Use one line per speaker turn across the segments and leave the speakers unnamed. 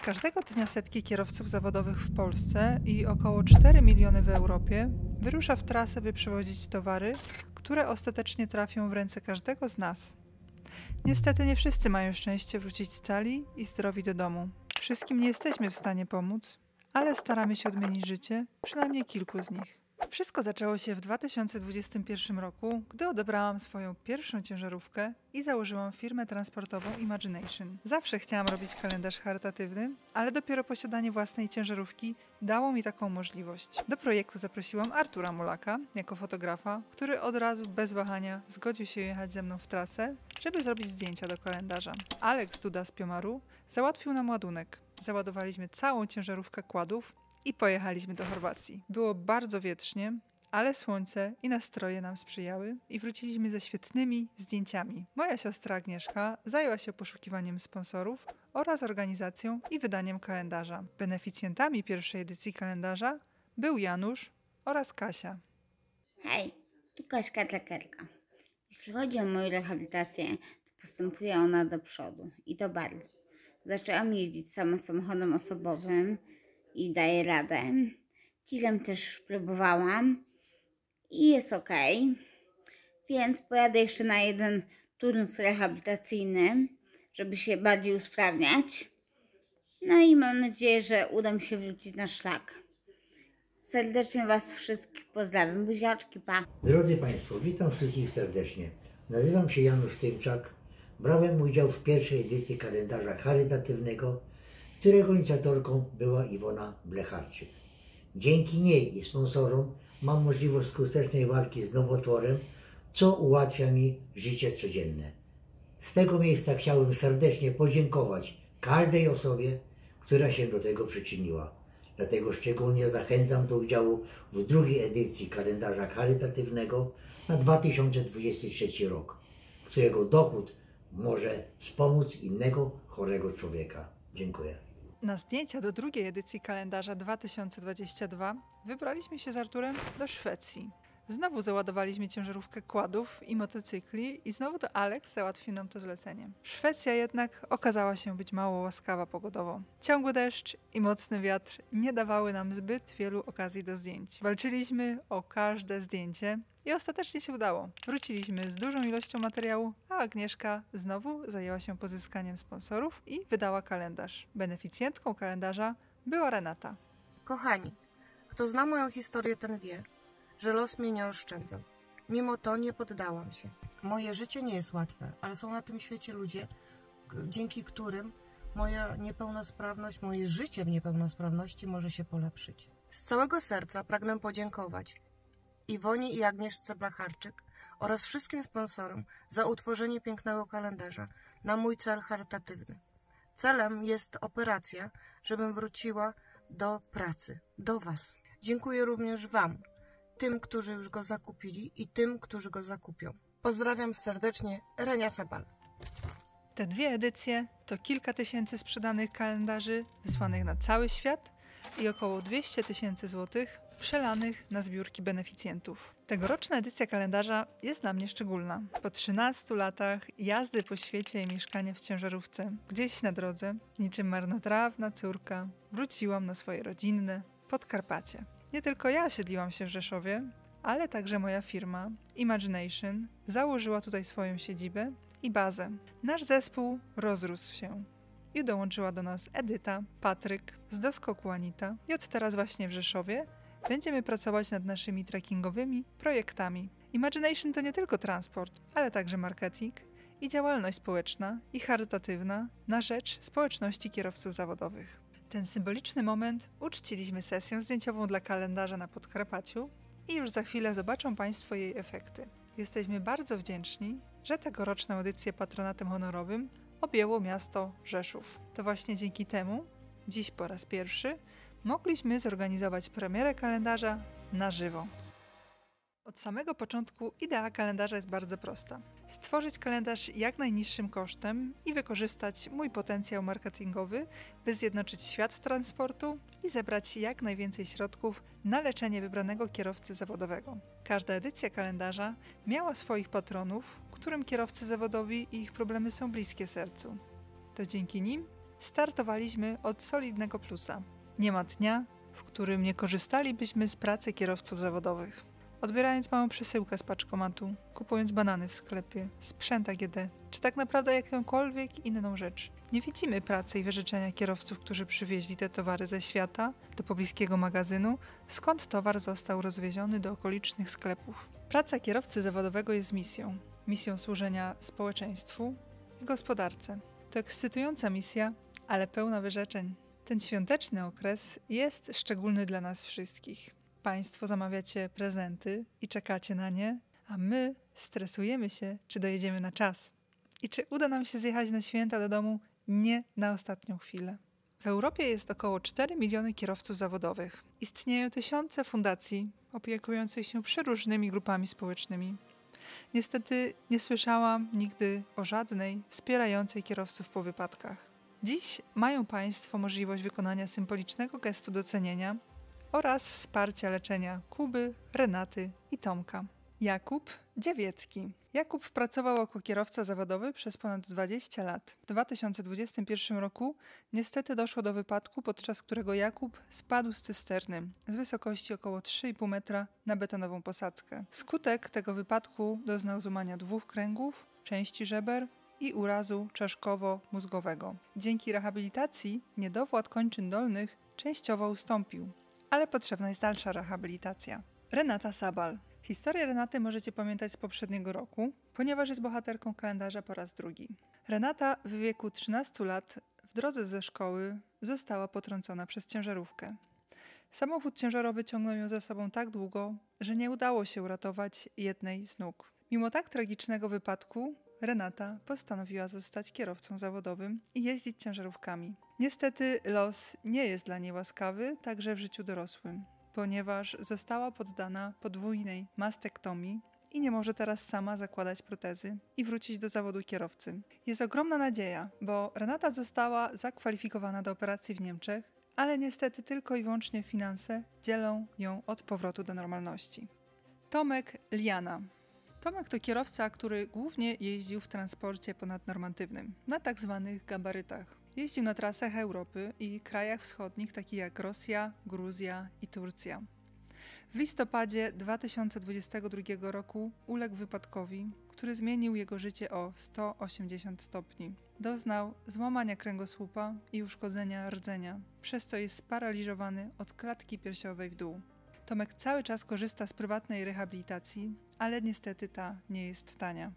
Każdego dnia setki kierowców zawodowych w Polsce i około 4 miliony w Europie wyrusza w trasę, by przewozić towary, które ostatecznie trafią w ręce każdego z nas. Niestety nie wszyscy mają szczęście wrócić cali i zdrowi do domu. Wszystkim nie jesteśmy w stanie pomóc, ale staramy się odmienić życie przynajmniej kilku z nich. Wszystko zaczęło się w 2021 roku, gdy odebrałam swoją pierwszą ciężarówkę i założyłam firmę transportową Imagination. Zawsze chciałam robić kalendarz charytatywny, ale dopiero posiadanie własnej ciężarówki dało mi taką możliwość. Do projektu zaprosiłam Artura Mulaka jako fotografa, który od razu bez wahania zgodził się jechać ze mną w trasę, żeby zrobić zdjęcia do kalendarza. Alex Duda z Piomaru załatwił nam ładunek. Załadowaliśmy całą ciężarówkę kładów i pojechaliśmy do Chorwacji. Było bardzo wietrznie, ale słońce i nastroje nam sprzyjały i wróciliśmy ze świetnymi zdjęciami. Moja siostra Agnieszka zajęła się poszukiwaniem sponsorów oraz organizacją i wydaniem kalendarza. Beneficjentami pierwszej edycji kalendarza był Janusz oraz Kasia.
Hej, tu Kaśka Trakerka. Jeśli chodzi o moją rehabilitację, to postępuje ona do przodu i to bardzo. Zaczęłam jeździć sama samochodem osobowym i daję radę. Tirem też próbowałam i jest ok. Więc pojadę jeszcze na jeden turnus rehabilitacyjny, żeby się bardziej usprawniać. No i mam nadzieję, że uda mi się wrócić na szlak. Serdecznie Was wszystkich pozdrawiam. Buziaczki, pa!
Drodzy Państwo, witam wszystkich serdecznie. Nazywam się Janusz Tymczak. Brałem udział w pierwszej edycji kalendarza charytatywnego, którego inicjatorką była Iwona Blecharczyk. Dzięki niej i sponsorom mam możliwość skutecznej walki z nowotworem, co ułatwia mi życie codzienne. Z tego miejsca chciałbym serdecznie podziękować każdej osobie, która się do tego przyczyniła. Dlatego szczególnie zachęcam do udziału w drugiej edycji kalendarza charytatywnego na 2023 rok, którego dochód może wspomóc innego chorego człowieka. Dziękuję.
Na zdjęcia do drugiej edycji kalendarza 2022 wybraliśmy się z Arturem do Szwecji. Znowu załadowaliśmy ciężarówkę kładów i motocykli i znowu to Alex załatwił nam to zlecenie. Szwecja jednak okazała się być mało łaskawa pogodowo. Ciągły deszcz i mocny wiatr nie dawały nam zbyt wielu okazji do zdjęć. Walczyliśmy o każde zdjęcie i ostatecznie się udało. Wróciliśmy z dużą ilością materiału, a Agnieszka znowu zajęła się pozyskaniem sponsorów i wydała kalendarz. Beneficjentką kalendarza była Renata.
Kochani, kto zna moją historię, ten wie, że los mnie nie oszczędzał. Mimo to nie poddałam się. Moje życie nie jest łatwe, ale są na tym świecie ludzie, dzięki którym moja niepełnosprawność, moje życie w niepełnosprawności może się polepszyć. Z całego serca pragnę podziękować Iwonie i Agnieszce Blecharczyk oraz wszystkim sponsorom za utworzenie pięknego kalendarza na mój cel charytatywny. Celem jest operacja, żebym wróciła do pracy, do Was. Dziękuję również Wam, tym, którzy już go zakupili i tym, którzy go zakupią. Pozdrawiam serdecznie, Renia Sebal.
Te dwie edycje to kilka tysięcy sprzedanych kalendarzy wysłanych na cały świat i około 200 000 złotych przelanych na zbiórki beneficjentów. Tegoroczna edycja kalendarza jest dla mnie szczególna. Po 13 latach jazdy po świecie i mieszkania w ciężarówce, gdzieś na drodze, niczym marnotrawna córka, wróciłam na swoje rodzinne Podkarpacie. Nie tylko ja osiedliłam się w Rzeszowie, ale także moja firma Imagination założyła tutaj swoją siedzibę i bazę. Nasz zespół rozrósł się i dołączyła do nas Edyta, Patryk z doskoku Anita i od teraz właśnie w Rzeszowie będziemy pracować nad naszymi trekkingowymi projektami. Imagination to nie tylko transport, ale także marketing i działalność społeczna i charytatywna na rzecz społeczności kierowców zawodowych. Ten symboliczny moment uczciliśmy sesją zdjęciową dla kalendarza na Podkarpaciu i już za chwilę zobaczą Państwo jej efekty. Jesteśmy bardzo wdzięczni, że tegoroczną edycję patronatem honorowym objęło miasto Rzeszów. To właśnie dzięki temu, dziś po raz pierwszy, mogliśmy zorganizować premierę kalendarza na żywo. Od samego początku idea kalendarza jest bardzo prosta. Stworzyć kalendarz jak najniższym kosztem i wykorzystać mój potencjał marketingowy, by zjednoczyć świat transportu i zebrać jak najwięcej środków na leczenie wybranego kierowcy zawodowego. Każda edycja kalendarza miała swoich patronów, którym kierowcy zawodowi i ich problemy są bliskie sercu. To dzięki nim startowaliśmy od solidnego plusa. Nie ma dnia, w którym nie korzystalibyśmy z pracy kierowców zawodowych. Odbierając małą przesyłkę z paczkomatu, kupując banany w sklepie, sprzęt AGD, czy tak naprawdę jakąkolwiek inną rzecz. Nie widzimy pracy i wyrzeczenia kierowców, którzy przywieźli te towary ze świata do pobliskiego magazynu, skąd towar został rozwieziony do okolicznych sklepów. Praca kierowcy zawodowego jest misją. Misją służenia społeczeństwu i gospodarce. To ekscytująca misja, ale pełna wyrzeczeń. Ten świąteczny okres jest szczególny dla nas wszystkich. Państwo zamawiacie prezenty i czekacie na nie, a my stresujemy się, czy dojedziemy na czas. I czy uda nam się zjechać na święta do domu nie na ostatnią chwilę. W Europie jest około 4 miliony kierowców zawodowych. Istnieją tysiące fundacji opiekujących się przeróżnymi grupami społecznymi. Niestety nie słyszałam nigdy o żadnej wspierającej kierowców po wypadkach. Dziś mają Państwo możliwość wykonania symbolicznego gestu docenienia oraz wsparcia leczenia Kuby, Renaty i Tomka. Jakub Dziewiecki. Jakub pracował jako kierowca zawodowy przez ponad 20 lat. W 2021 roku niestety doszło do wypadku, podczas którego Jakub spadł z cysterny z wysokości około 3,5 metra na betonową posadzkę. Wskutek tego wypadku doznał złamania 2 kręgów, części żeber i urazu czaszkowo-mózgowego. Dzięki rehabilitacji niedowład kończyn dolnych częściowo ustąpił, ale potrzebna jest dalsza rehabilitacja. Renata Sabal. Historię Renaty możecie pamiętać z poprzedniego roku, ponieważ jest bohaterką kalendarza po raz drugi. Renata w wieku 13 lat w drodze ze szkoły została potrącona przez ciężarówkę. Samochód ciężarowy ciągnął ją za sobą tak długo, że nie udało się uratować jednej z nóg. Mimo tak tragicznego wypadku Renata postanowiła zostać kierowcą zawodowym i jeździć ciężarówkami. Niestety los nie jest dla niej łaskawy, także w życiu dorosłym, ponieważ została poddana podwójnej mastektomii i nie może teraz sama zakładać protezy i wrócić do zawodu kierowcy. Jest ogromna nadzieja, bo Renata została zakwalifikowana do operacji w Niemczech, ale niestety tylko i wyłącznie finanse dzielą ją od powrotu do normalności. Tomek Liana. Tomek to kierowca, który głównie jeździł w transporcie ponadnormatywnym, na tak zwanych gabarytach. Jeździł na trasach Europy i krajach wschodnich, takich jak Rosja, Gruzja i Turcja. W listopadzie 2022 roku uległ wypadkowi, który zmienił jego życie o 180 stopni. Doznał złamania kręgosłupa i uszkodzenia rdzenia, przez co jest sparaliżowany od klatki piersiowej w dół. Tomek cały czas korzysta z prywatnej rehabilitacji, ale niestety ta nie jest tania.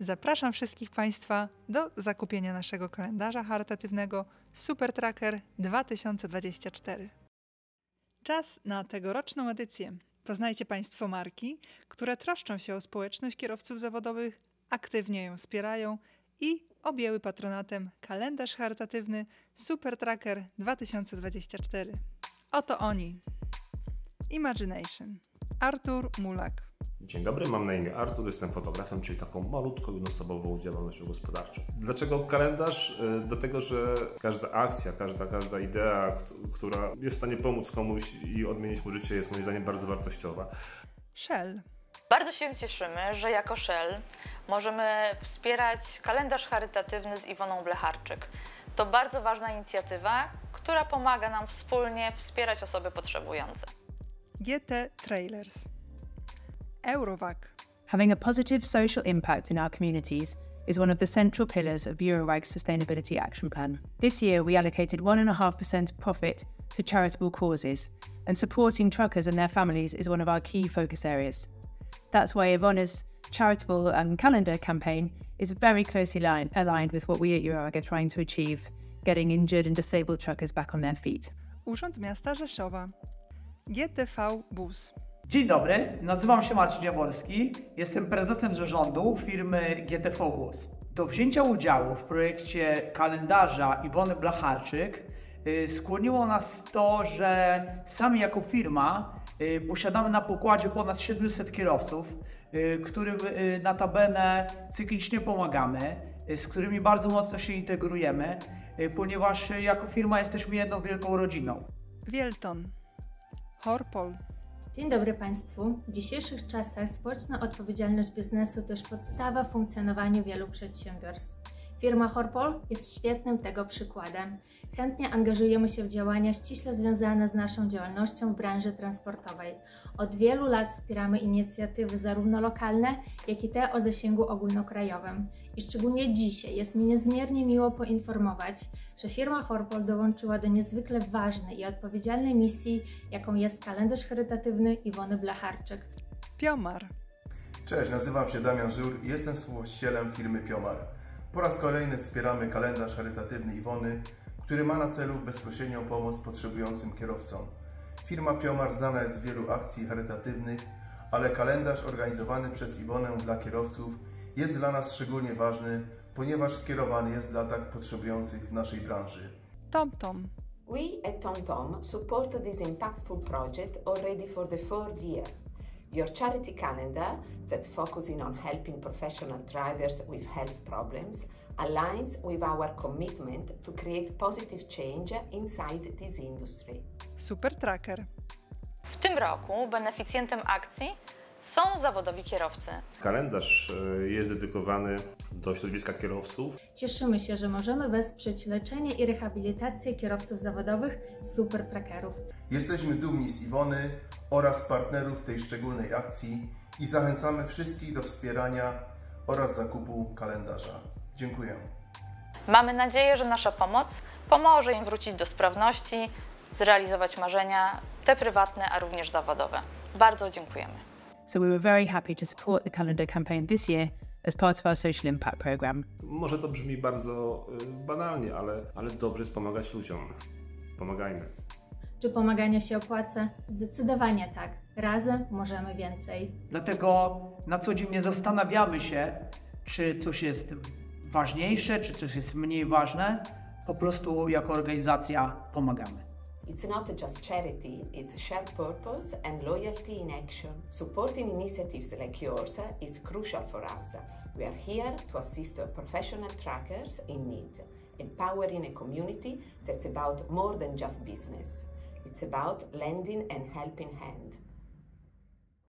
Zapraszam wszystkich Państwa do zakupienia naszego kalendarza charytatywnego Super Tracker 2024. Czas na tegoroczną edycję. Poznajcie Państwo marki, które troszczą się o społeczność kierowców zawodowych, aktywnie ją wspierają i objęły patronatem kalendarz charytatywny Super Tracker 2024. Oto oni. Imagination. Artur Mulak.
Dzień dobry, mam na imię Artur, jestem fotografem, czyli taką malutką, jednoosobową działalnością gospodarczą. Dlaczego kalendarz? Dlatego, że każda akcja, każda idea, która jest w stanie pomóc komuś i odmienić mu życie, jest moim zdaniem bardzo wartościowa.
Shell.
Bardzo się cieszymy, że jako Shell możemy wspierać kalendarz charytatywny z Iwoną Blecharczyk. To bardzo ważna inicjatywa, która pomaga nam wspólnie wspierać osoby potrzebujące.
GT Trailers. Eurovac.
Having a positive social impact in our communities is one of the central pillars of Eurowag's Sustainability Action Plan. This year, we allocated 1.5% profit to charitable causes, and supporting truckers and their families is one of our key focus areas. That's why Ivona's charitable calendar campaign is very closely aligned with what we at Eurowag are trying to achieve, getting injured and disabled truckers back on their feet.
Urząd Miasta Rzeszowa. GTV Bus.
Dzień dobry, nazywam się Marcin Jaworski, jestem prezesem zarządu firmy GTV Bus. Do wzięcia udziału w projekcie kalendarza Iwony Blecharczyk skłoniło nas to, że sami jako firma posiadamy na pokładzie ponad 700 kierowców, którym notabene cyklicznie pomagamy, z którymi bardzo mocno się integrujemy, ponieważ jako firma jesteśmy jedną wielką rodziną.
Wielton. Horpol.
Dzień dobry Państwu. W dzisiejszych czasach społeczna odpowiedzialność biznesu to już podstawa funkcjonowania wielu przedsiębiorstw. Firma Horpol jest świetnym tego przykładem. Chętnie angażujemy się w działania ściśle związane z naszą działalnością w branży transportowej. Od wielu lat wspieramy inicjatywy zarówno lokalne, jak i te o zasięgu ogólnokrajowym. I szczególnie dzisiaj jest mi niezmiernie miło poinformować, że firma Horpol dołączyła do niezwykle ważnej i odpowiedzialnej misji, jaką jest kalendarz charytatywny Iwony Blecharczyk.
Piomar.
Cześć, nazywam się Damian Żur i jestem współwłaścicielem firmy Piomar. Po raz kolejny wspieramy kalendarz charytatywny Iwony, który ma na celu bezpośrednią pomoc potrzebującym kierowcom. Firma Piomar znana jest z wielu akcji charytatywnych, ale kalendarz organizowany przez Iwonę dla kierowców jest dla nas szczególnie ważny, ponieważ skierowany jest dla tak potrzebujących w naszej branży.
TomTom.
We at TomTom support this impactful project already for the 4th year. Your charity calendar, that's focusing on helping professional drivers with health problems, aligns with our commitment to create positive change inside this industry.
Super Tracker.
W tym roku beneficjentem akcji są zawodowi kierowcy.
Kalendarz jest dedykowany do środowiska kierowców.
Cieszymy się, że możemy wesprzeć leczenie i rehabilitację kierowców zawodowych Super Trackerów.
Jesteśmy dumni z Iwony oraz partnerów tej szczególnej akcji i zachęcamy wszystkich do wspierania oraz zakupu kalendarza. Dziękuję.
Mamy nadzieję, że nasza pomoc pomoże im wrócić do sprawności, zrealizować marzenia, te prywatne, a również zawodowe. Bardzo dziękujemy.
So we were very happy to support the calendar campaign this year as part of our social impact program.
Może to brzmi bardzo banalnie, ale dobrze jest pomagać ludziom. Pomagajmy.
Czy pomaganie się opłaca? Zdecydowanie tak. Razem możemy więcej.
Dlatego na co dzień nie zastanawiamy się, czy coś jest ważniejsze, czy coś jest mniej ważne. Po prostu jako organizacja pomagamy.
It's not just charity, it's shared purpose and loyalty in action. Supporting initiatives like yours is crucial for us. We are here to assist professional trackers in need, empowering a community that's about more than just business. It's about lending and helping hand.